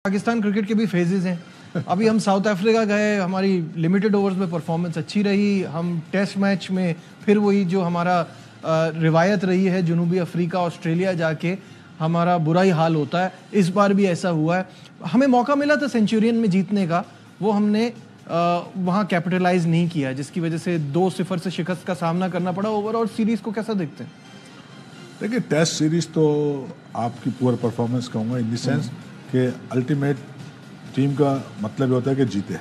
Pakistan cricket के भी phases हैं। अभी हम साउथ अफ्रीका गए, हमारी लिमिटेड ओवर्स में परफॉर्मेंस अच्छी रही। हम टेस्ट मैच में फिर वही जो हमारा रिवायत रही है, जनूबी अफ्रीका ऑस्ट्रेलिया जाके हमारा बुरा ही हाल होता है। इस बार भी ऐसा हुआ है। हमें मौका मिला था सेंचुरियन में जीतने का, वो हमने वहाँ कैपिटलाइज नहीं किया, जिसकी वजह से 2-0 से शिकस्त का सामना करना पड़ा। ओवरऑल सीरीज को कैसा देखते हैं? देखिए, टेस्ट सीरीज तो आपकी पुअर परफॉर्मेंस कहूँगा इन द सेंस कि अल्टीमेट टीम का मतलब होता है कि जीते,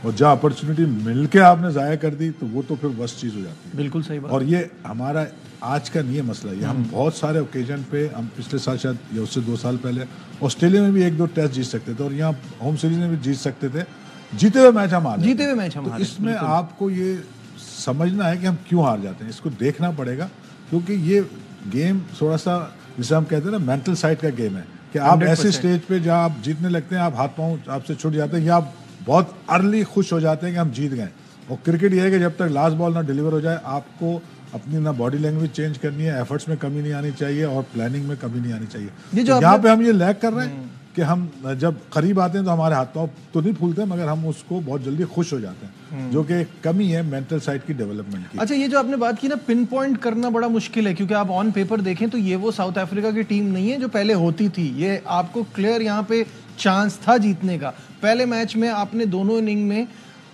और जहाँ अपॉर्चुनिटी मिलके आपने जाया कर दी तो वो तो फिर वर्स्ट चीज़ हो जाती है। बिल्कुल सही बात। और ये हमारा आज का नहीं है मसला, ये हम बहुत सारे ओकेजन पे, हम पिछले साल शायद या उससे 2 साल पहले ऑस्ट्रेलिया में भी 1-2 टेस्ट जीत सकते थे, और यहाँ होम सीरीज में भी जीत सकते थे। जीते हुए मैच हम हार, इसमें आपको ये समझना है कि हम क्यों हार जाते हैं, इसको देखना पड़ेगा। क्योंकि ये गेम थोड़ा सा, जिसे हम कहते हैं ना, मेंटल साइड का गेम है कि आप ऐसे स्टेज पे जहाँ आप जीतने लगते हैं, आप हाथ पांव आपसे छूट जाते हैं, या आप बहुत अर्ली खुश हो जाते हैं कि हम जीत गए। और क्रिकेट ये है कि जब तक लास्ट बॉल ना डिलीवर हो जाए, आपको अपनी ना बॉडी लैंग्वेज चेंज करनी है, एफर्ट्स में कमी नहीं आनी चाहिए और प्लानिंग में कमी नहीं आनी चाहिए। तो यहाँ पे हम ये लैग कर रहे हैं कि हम जब करीब आते हैं तो हमारे हाथ पांव तो नहीं फूलते, मगर हम उसको बहुत जल्दी खुश हो जाते हैं, जो कि कमी है मेंटल साइड की डेवलपमेंट की। अच्छा, ये जो आपने बात की ना, पिन पॉइंट करना बड़ा मुश्किल है, क्योंकि आप ऑन पेपर देखें तो ये वो साउथ अफ्रीका की टीम नहीं है जो पहले होती थी। ये आपको क्लियर यहाँ पे चांस था जीतने का। पहले मैच में आपने दोनों इनिंग में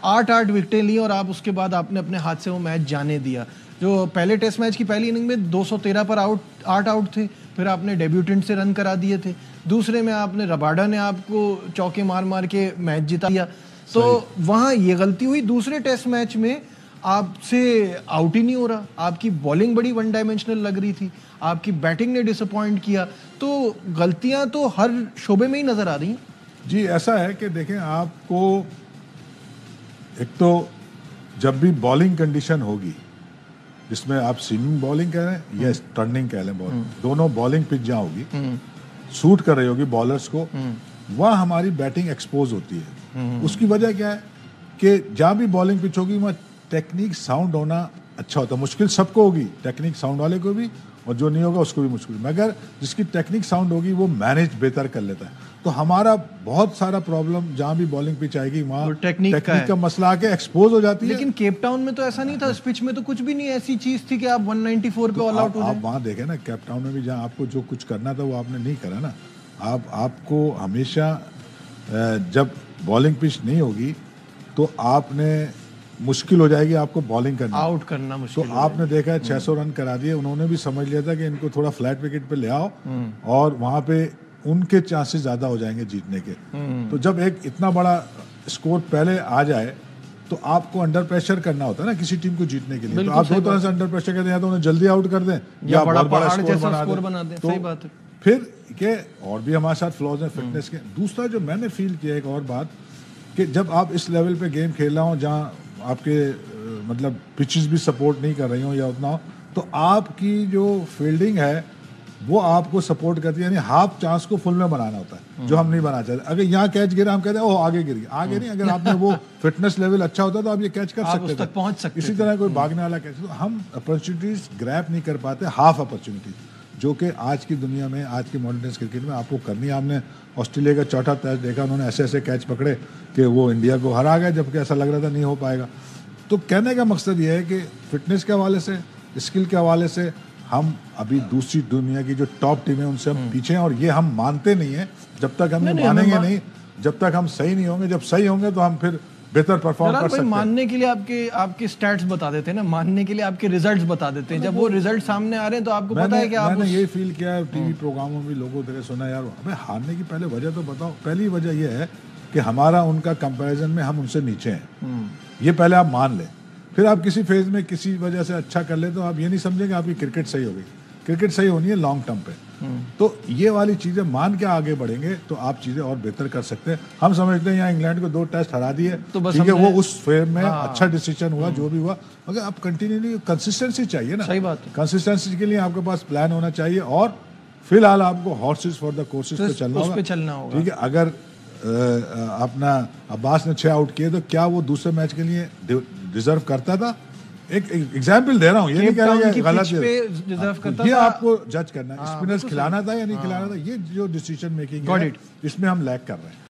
8-8 विकेटें ली और आप उसके बाद आपने अपने हाथ से वो मैच जाने दिया। जो पहले टेस्ट मैच की पहली इनिंग में 213 पर 8 आउट थे, फिर आपने डेब्यूटेंट से रन करा दिए थे। दूसरे में आपने रबाडा ने आपको चौके मार मार के मैच जिता दिया, तो वहाँ ये गलती हुई। दूसरे टेस्ट मैच में आपसे आउट ही नहीं हो रहा, आपकी बॉलिंग बड़ी वन डायमेंशनल लग रही थी, आपकी बैटिंग ने डिसअपॉइंट किया। तो गलतियां तो हर शोबे में ही नजर आ रही हैं। जी, ऐसा है कि देखें, आपको एक तो जब भी बॉलिंग कंडीशन होगी, जिसमें आप स्विंगिंग बॉलिंग कह रहे हैं या टर्निंग कह लें, दोनों बॉलिंग पिच जहाँ होगी, सूट कर रही होगी बॉलर्स को, वह हमारी बैटिंग एक्सपोज होती है। उसकी वजह क्या है कि जहाँ भी बॉलिंग पिच होगी वहाँ टेक्निक साउंड होना अच्छा होता है। मुश्किल सबको होगी, टेक्निक साउंड वाले को भी, और जो नहीं होगा उसको भी मुश्किल, मगर जिसकी टेक्निक साउंड होगी वो मैनेज बेहतर कर लेता है। तो हमारा बहुत सारा प्रॉब्लम जहाँ भी बॉलिंग पिच आएगी वहाँ टेक्निक का मसला आके एक्सपोज हो जाती है। लेकिन केप टाउन में तो ऐसा नहीं था, इस पिच में तो कुछ भी नहीं ऐसी चीज थी कि आप 194 पे ऑल आउट हो जाए। आप वहाँ देखें ना, केप टाउन में भी जहाँ आपको जो कुछ करना था वो आपने नहीं करा ना। आपको हमेशा जब बॉलिंग पिच नहीं होगी तो आपने मुश्किल हो जाएगी आपको बॉलिंग करना, आउट करना मुश्किल। तो आपने देखा है 600 रन करा दिए, उन्होंने भी समझ लिया था कि इनको थोड़ा फ्लैट विकेट पे ले आओ और वहां पे उनके चांसेस ज्यादा हो जाएंगे जीतने के। तो जब एक इतना बड़ा स्कोर पहले आ जाए तो आपको अंडर प्रेशर करना होता है ना किसी टीम को जीतने के लिए। तो आप दो तरह से अंडर प्रेशर करते हैं, तो उन्हें जल्दी आउट कर दें या बड़ा स्कोर बना दें। सही बात है। फिर के और भी हमारे साथ फ्लॉज हैं फिटनेस के। दूसरा जो मैंने फील किया एक और बात, कि जब आप इस लेवल पे गेम खेल रहा हो जहाँ आपके मतलब पिचेस भी सपोर्ट नहीं कर रही हो या उतना हो, तो आपकी जो फील्डिंग है वो आपको सपोर्ट करती है, यानी हाफ चांस को फुल में बनाना होता है, जो हम नहीं बनाना चाहते। अगर यहाँ कैच गिरा हम कहते हैं ओह आगे गिर गया, आगे नहीं, अगर आपने वो फिटनेस लेवल अच्छा होता तो आप ये कैच कर सकते थे, पहुंच सकते। इसी तरह कोई भागने वाला कैच। तो हम अपॉर्चुनिटीज ग्रैब नहीं कर पाते, हाफ अपॉर्चुनिटीज, जो कि आज की दुनिया में, आज की मॉडर्न टेस्ट क्रिकेट में आपको करनी है। आपने ऑस्ट्रेलिया का चौथा टेस्ट देखा, उन्होंने ऐसे ऐसे कैच पकड़े कि वो इंडिया को हरा गए, जबकि ऐसा लग रहा था नहीं हो पाएगा। तो कहने का मकसद ये है कि फिटनेस के हवाले से, स्किल के हवाले से हम अभी दूसरी दुनिया की जो टॉप टीम है उनसे हम पीछे हैं, और ये हम मानते नहीं है। जब तक हम मानेंगे नहीं, जब तक हम सही नहीं होंगे, जब सही होंगे तो हम फिर बेहतर परफॉर्म कर सकते हैं। मानने के लिए आपके स्टैट्स बता देते हैं ना, मानने के लिए आपके रिजल्ट्स बता देते हैं। जब वो रिजल्ट सामने आ रहे हैं तो आपको पता है कि मैंने ये फील किया है टीवी प्रोग्रामों में, लोगों से सुना, यार हमें हारने की पहले वजह तो बताओ। पहली वजह यह है कि हमारा उनका कंपैरिजन में हम उनसे नीचे हैं, ये पहले आप मान लें। फिर आप किसी फेज में किसी वजह से अच्छा कर ले तो आप ये नहीं समझेंगे आपकी क्रिकेट सही हो गई। क्रिकेट सही होनी है लॉन्ग टर्म पे। तो ये वाली चीजें मान के आगे बढ़ेंगे तो आप चीजें और बेहतर कर सकते हैं। हम समझते हैं यहाँ इंग्लैंड को 2 टेस्ट हरा दिए, ठीक है, वो उस फेज में अच्छा डिसीजन हुआ, जो भी हुआ, मगर आप कंटिन्यूली कंसिस्टेंसी चाहिए ना। सही बात है। कंसिस्टेंसी के लिए आपके पास प्लान होना चाहिए, और फिलहाल आपको हॉर्सेस फॉर द कोर्सेज पे चलना होगा, ठीक है। अगर अपना अब्बास ने 6 आउट किए तो क्या वो दूसरे मैच के लिए डिजर्व करता था? एक एग्जाम्पल दे रहा हूँ, ये नहीं कह रहा कि गलत है, डिजर्व करता ये था। आपको जज करना है, स्पिनर्स खिलाना था या नहीं खिलाना था, ये जो डिसीजन मेकिंग है इसमें हम लैग कर रहे हैं।